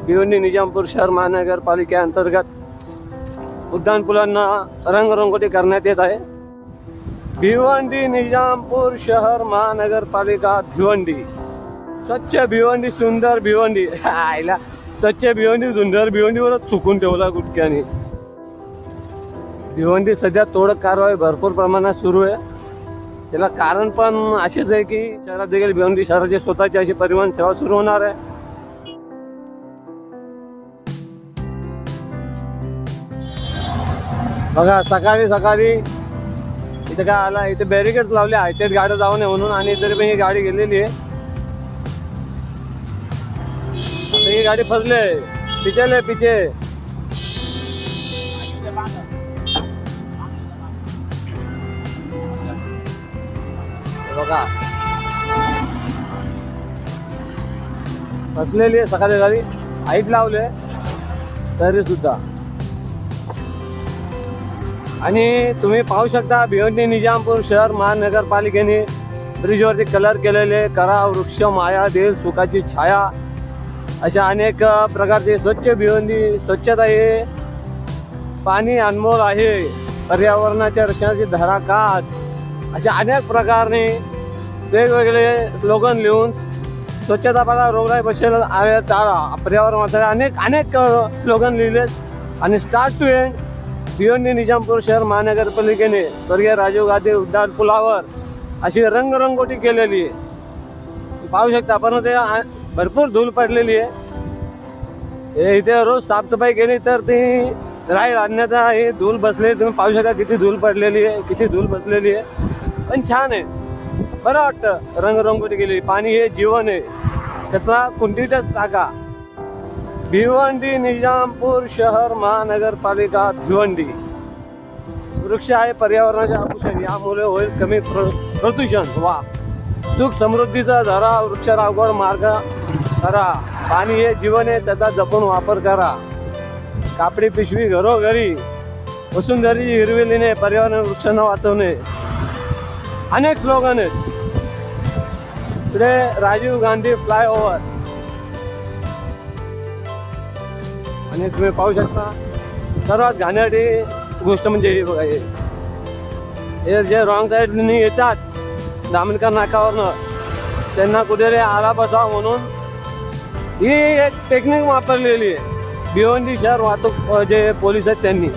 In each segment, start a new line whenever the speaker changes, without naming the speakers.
भिवंडी निजामपूर शहर महानगरपालिकेअंतर्गत उड्डाणपुलांना रंगरंगोटी करण्यात येत आहे। भिवंडी निजामपूर शहर महानगरपालिका भिवंडी, स्वच्छ भिवंडी सुंदर भिवंडी। आईला स्वच्छ भिवंडी सुंदर भिवंडीवरच चुकून ठेवला गुटक्याने। भिवंडी सध्या तोडक कारवाई भरपूर प्रमाणात सुरू आहे। त्याला कारण पण असेच आहे की शहरात देखील भिवंडी शहराची स्वतःची अशी परिवहन सेवा सुरू होणार आहे। बघा सकाळी सकाळी इथे काय आला, इथे बॅरिकेड लावले हायटेड गाड्या जाऊ नये म्हणून, आणि तरी पण ही गाडी गेलेली आहे। आता ही गाडी फसले पिचेले पिचे। बघा फसलेली आहे सकाळी गाडी, हाईट लावले तरी सुद्धा। आणि तुम्ही पाहू शकता भिवंडी निजामपूर शहर महानगरपालिकेने ब्रिजवरती कलर केलेले करा वृक्ष माया देईल सुखाची छाया, अशा अनेक प्रकारचे स्वच्छ भिवंडी स्वच्छता हे पाणी अनमोल आहे, पर्यावरणाच्या रक्षणाची धरा काच, अशा अनेक प्रकारने वेगवेगळे स्लोगन लिहून स्वच्छता पाला रोगराई बसेल टाळा पर्यावरणासाठी अनेक अनेक स्लोगन लिहिलेत। आणि start to end Bhiwandi Nizampur शहर महानगरपालिकेने स्वर्गीय राजीव गांधी उड्डाणपुलावर अशी रंगरंगोटी केलेली आहे। पाहू शकता आपण ते भरपूर धूळ पडलेली आहे। इथे रोज साफसफाई केली तर ती राहील, अन्यथा ही धूळ बसलेली तुम्ही पाहू शकता किती धूळ पडलेली आहे, किती धूळ बसलेली आहे। पण छान आहे, बरं वाटतं रंगरंगोटी केली। पाणी हे जीवन आहे, त्याचा कुंडीतच टाका। भिवंडी निजामपूर शहर महानगरपालिका भिवंडी, वृक्ष आहे पर्यावरणाचे आभूषण, यामुळे होईल कमी प्रदूषण। वा सुख समृद्धीचा धरा वृक्ष लागवड मार्ग करा, पाणी हे जीवन आहे त्याचा जपून वापर करा। कापडी पिशवी घरोघरी, वसुंधरी हिरविलीने पर्यावरण वृक्षांना वाचवणे, अनेक स्लोगन आहेत। पुढे राजीव गांधी फ्लायओव्हर, आणि तुम्ही पाहू शकता सर्वात घाणेरडी गोष्ट म्हणजे हे बघा, हे जे रॉंग साईडने येतात दामनकर नाकावरनं, त्यांना कुठेतरी आला बसावं म्हणून ही एक टेक्निक वापरलेली आहे भिवंडी शहर वाहतूक जे पोलीस आहेत त्यांनी,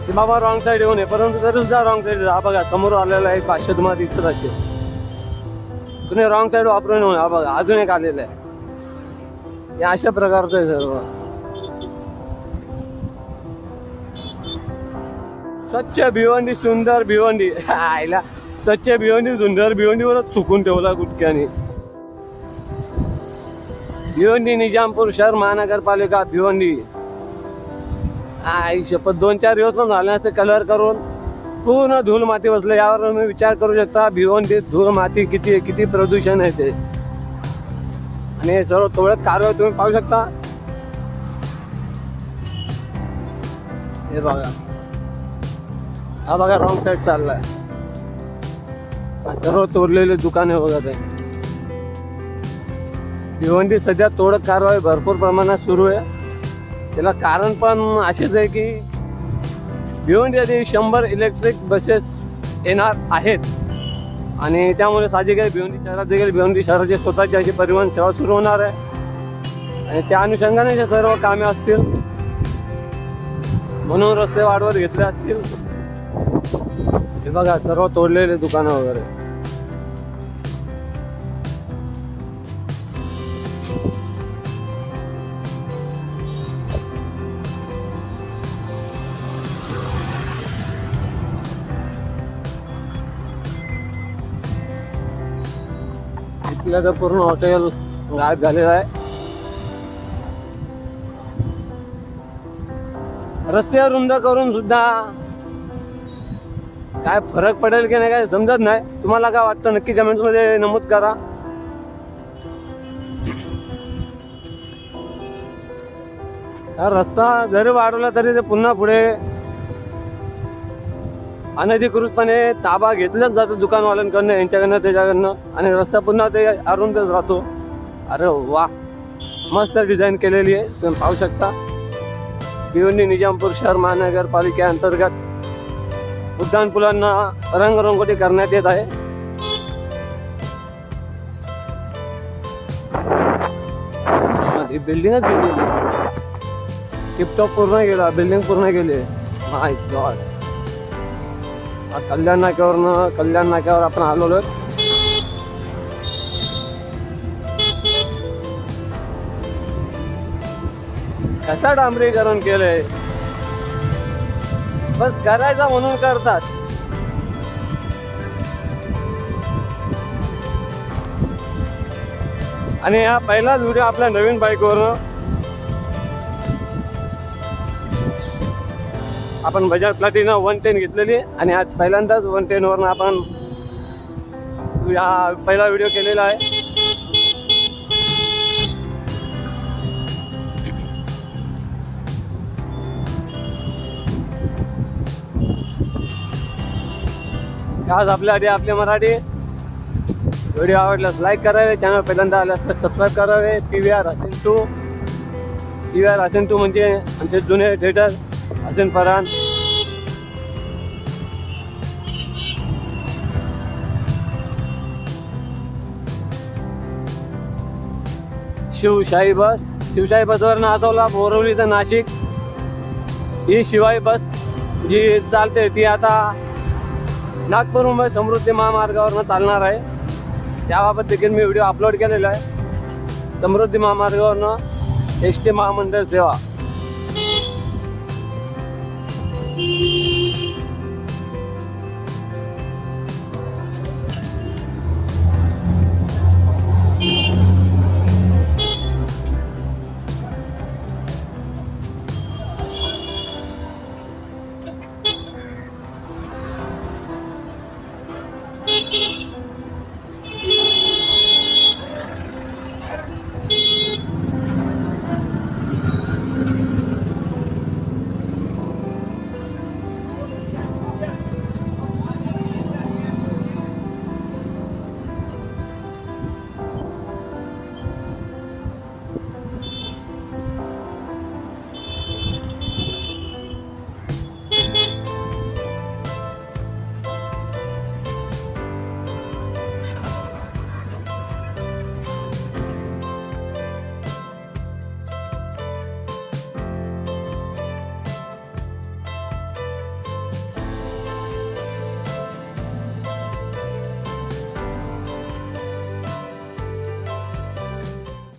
की बाबा रॉंग साईड येऊ नये, परंतु तरी सुद्धा रॉंग साईड। हा बघा समोर आलेला एक 500 तुम्हाला दिसत असेल, तुम्ही रॉंग साईड वापरून येऊ नये। हा बघा अजून एक आलेलं आहे, हे अशा प्रकारचं आहे सर्व। स्वच्छ भिवंडी सुंदर भिवंडी। आईला स्वच्छ भिवंडी सुंदर भिवंडीवरच चुकून ठेवला गुटक्याने। भिवंडी निजामपूर शहर महानगरपालिका भिवंडी, आई शपथ 2-4 दिवस पण झाले नसते कलर करून पूर्ण धूळ माती बसले। यावर तुम्ही विचार करू शकता भिवंडीत धूळ माती किती किती प्रदूषण आहे ते। आणि हे सर्व तोडक कारवाई तुम्ही पाहू शकता। हे बघा, हा बघा रॉंग साईड चाललाय, सर्व तोडलेले दुकाने बघा ते। भिवंडी सध्या तोडक कारवाई भरपूर प्रमाणात सुरू आहे। त्याला कारण पण असेच आहे की भिवंडीमध्ये 100 इलेक्ट्रिक बसेस येणार आहेत, आणि त्यामुळे साहजिक आहे भिवंडी शहरात देखील भिवंडी शहराची स्वतःची अशी परिवहन सेवा सुरू होणार आहे। आणि त्या अनुषंगाने हे सर्व कामे असतील म्हणून रस्ते वाढवत घेतले असतील। हे बघा सर्व तोडलेले दुकानं वगैरे। इथलं तर पूर्ण हॉटेल गायब झालेलं आहे। रस्ते रुंद करून सुद्धा काय फरक पडेल की नाही काय समजत नाही। तुम्हाला काय वाटतं नक्की कमेंट्स मध्ये नमूद करा। हा रस्ता जरी वाढवला तरी ते पुन्हा पुढे अनधिकृतपणे ताबा घेतलाच जातो दुकानवाल्यांकडनं, यांच्याकडनं त्याच्याकडनं, आणि रस्ता पुन्हा ते अरुंदच राहतो। अरे वा, मस्त डिझाईन केलेली आहे. तुम्ही पाहू शकता. भिवंडी निजामपूर शहर महानगरपालिकेअंतर्गत उड्डाणपुलांना रंगरंगोटी करण्यात येत आहे. बिल्डिंगच गेली, टिपटॉप पूर्ण गेला, बिल्डिंग पूर्ण गेली. माय गॉड. कल्याण नाक्यावर आपण आलेलो. कसा डांबरीकरण केलंय, बस करायचा म्हणून करतात. आणि हा पहिलाच व्हिडिओ आपल्या नवीन बाईकवरनं. आपण बजाज प्लॅटिना 110 घेतलेली आणि आज पहिल्यांदाच 110 वरनं आपण हा पहिला व्हिडिओ केलेला आहे. आज आपल्यासाठी आपले मराठी व्हिडिओ आवडल्यास लाईक करावे, चॅनल पहिल्यांदा आल्यास तर सबस्क्राईब करावे. PVR हसन 2 म्हणजे आमचे जुने थिएटर हसन फरहान. शिवशाही बसवरनं आतवला बोरवली तर नाशिक. ही शिवाई बस जी चालते ती आता नागपूर मुंबई समृद्धी महामार्गावरनं चालणार आहे. त्याबाबत देखील मी व्हिडिओ अपलोड केलेला आहे. समृद्धी महामार्गावरनं ST महामंडळ सेवा.